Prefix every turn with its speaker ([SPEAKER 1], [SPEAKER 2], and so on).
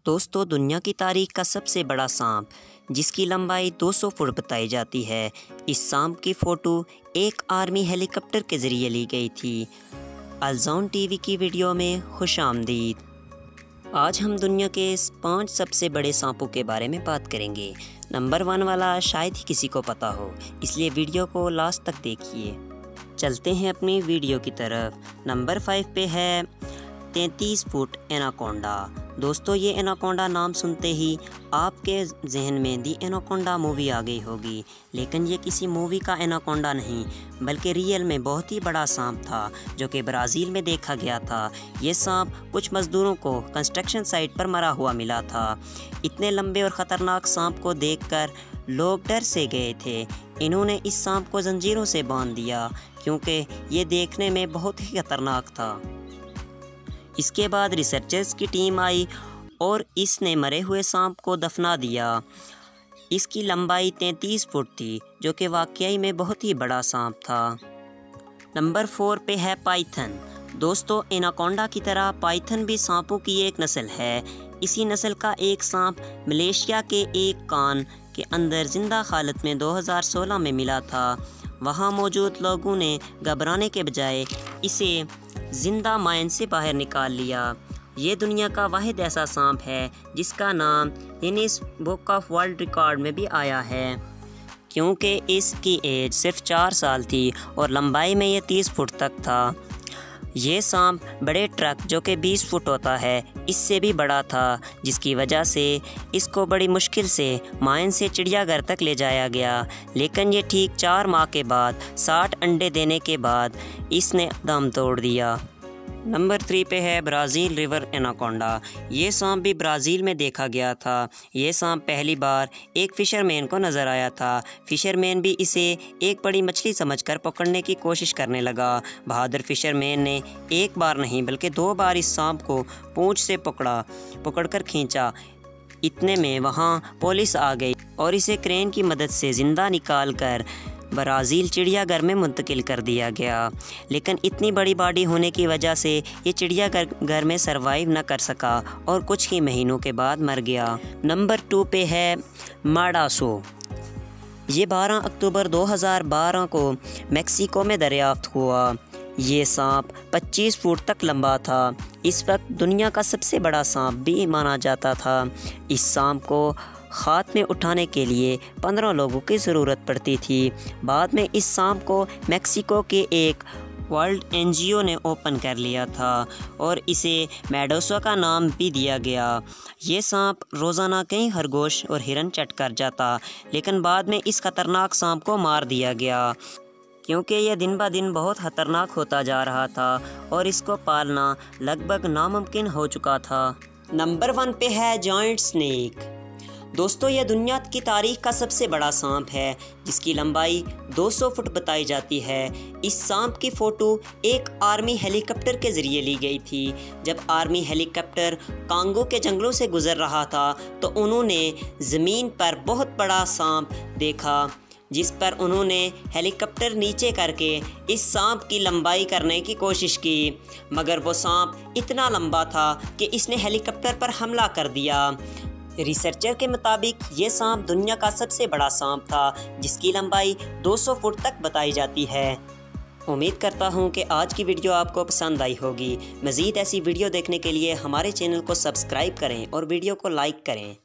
[SPEAKER 1] दोस्तों, दुनिया की तारीख का सबसे बड़ा सांप जिसकी लंबाई 200 फुट बताई जाती है, इस सांप की फ़ोटो एक आर्मी हेलीकॉप्टर के ज़रिए ली गई थी। अलजौन टीवी की वीडियो में खुश आमदीद। आज हम दुनिया के 5 सबसे बड़े सांपों के बारे में बात करेंगे। नंबर 1 वाला शायद ही किसी को पता हो, इसलिए वीडियो को लास्ट तक देखिए। चलते हैं अपनी वीडियो की तरफ। नंबर 5 पे है 33 फुट एनाकोंडा। दोस्तों, ये एनाकोंडा नाम सुनते ही आपके जहन में दी एनाकोंडा मूवी आ गई होगी, लेकिन ये किसी मूवी का एनाकोंडा नहीं बल्कि रियल में बहुत ही बड़ा सांप था जो कि ब्राज़ील में देखा गया था। ये सांप कुछ मज़दूरों को कंस्ट्रक्शन साइट पर मरा हुआ मिला था। इतने लंबे और ख़तरनाक सांप को देखकर लोग डर से गए थे। इन्होंने इस सांप को जंजीरों से बांध दिया क्योंकि ये देखने में बहुत ही ख़तरनाक था। इसके बाद रिसर्चर्स की टीम आई और इसने मरे हुए सांप को दफना दिया। इसकी लंबाई 33 फुट थी जो कि वाकई में बहुत ही बड़ा सांप था। नंबर 4 पे है पाइथन। दोस्तों, एनाकोंडा की तरह पाइथन भी सांपों की एक नस्ल है। इसी नस्ल का एक सांप मलेशिया के एक कान के अंदर जिंदा हालत में 2016 में मिला था। वहाँ मौजूद लोगों ने घबराने के बजाय इसे जिंदा माइन से बाहर निकाल लिया। ये दुनिया का वाहिद ऐसा सांप है जिसका नाम Guinness book of world record में भी आया है, क्योंकि इसकी एज सिर्फ 4 साल थी और लंबाई में ये 30 फुट तक था। ये सांप बड़े ट्रक जो कि 20 फुट होता है इससे भी बड़ा था, जिसकी वजह से इसको बड़ी मुश्किल से माइन से चिड़ियाघर तक ले जाया गया। लेकिन ये ठीक 4 माह के बाद 60 अंडे देने के बाद इसने दम तोड़ दिया। नंबर 3 पे है ब्राज़ील रिवर एनाकोंडा। ये सांप भी ब्राज़ील में देखा गया था। ये सांप पहली बार एक फ़िशरमैन को नज़र आया था। फ़िशरमैन भी इसे एक बड़ी मछली समझकर पकड़ने की कोशिश करने लगा। बहादुर फ़िशरमैन ने एक बार नहीं बल्कि 2 बार इस सांप को पूंछ से पकड़कर खींचा। इतने में वहाँ पुलिस आ गई और इसे क्रेन की मदद से ज़िंदा निकाल कर ब्राज़ील चिड़ियाघर में मुंतकिल कर दिया गया। लेकिन इतनी बड़ी बॉडी होने की वजह से ये चिड़ियाघर में सरवाइव न कर सका और कुछ ही महीनों के बाद मर गया। नंबर 2 पे है माडासो। ये 12 अक्टूबर 2012 को मेक्सिको में दरियाफ्त हुआ। ये सांप 25 फुट तक लंबा था। इस वक्त दुनिया का सबसे बड़ा सांप भी माना जाता था। इस सांप को हाथ में उठाने के लिए 15 लोगों की ज़रूरत पड़ती थी। बाद में इस सांप को मेक्सिको के एक वर्ल्ड NGO ने ओपन कर लिया था और इसे मेडोसा का नाम भी दिया गया। ये सांप रोज़ाना कई खरगोश और हिरन चट कर जाता, लेकिन बाद में इस ख़तरनाक सांप को मार दिया गया क्योंकि यह दिन ब दिन बहुत ख़तरनाक होता जा रहा था और इसको पालना लगभग नामुमकिन हो चुका था। नंबर 1 पे है जॉइंट स्नेक। दोस्तों, यह दुनिया की तारीख का सबसे बड़ा सांप है जिसकी लंबाई 200 फुट बताई जाती है। इस सांप की फ़ोटो एक आर्मी हेलीकॉप्टर के ज़रिए ली गई थी। जब आर्मी हेलीकॉप्टर कांगो के जंगलों से गुज़र रहा था तो उन्होंने ज़मीन पर बहुत बड़ा सांप देखा, जिस पर उन्होंने हेलीकॉप्टर नीचे करके इस सांप की लंबाई करने की कोशिश की, मगर वो सांप इतना लंबा था कि इसने हेलीकॉप्टर पर हमला कर दिया। रिसर्चर के मुताबिक ये सांप दुनिया का सबसे बड़ा सांप था जिसकी लंबाई 200 फुट तक बताई जाती है। उम्मीद करता हूँ कि आज की वीडियो आपको पसंद आई होगी। मज़ीद ऐसी वीडियो देखने के लिए हमारे चैनल को सब्सक्राइब करें और वीडियो को लाइक करें।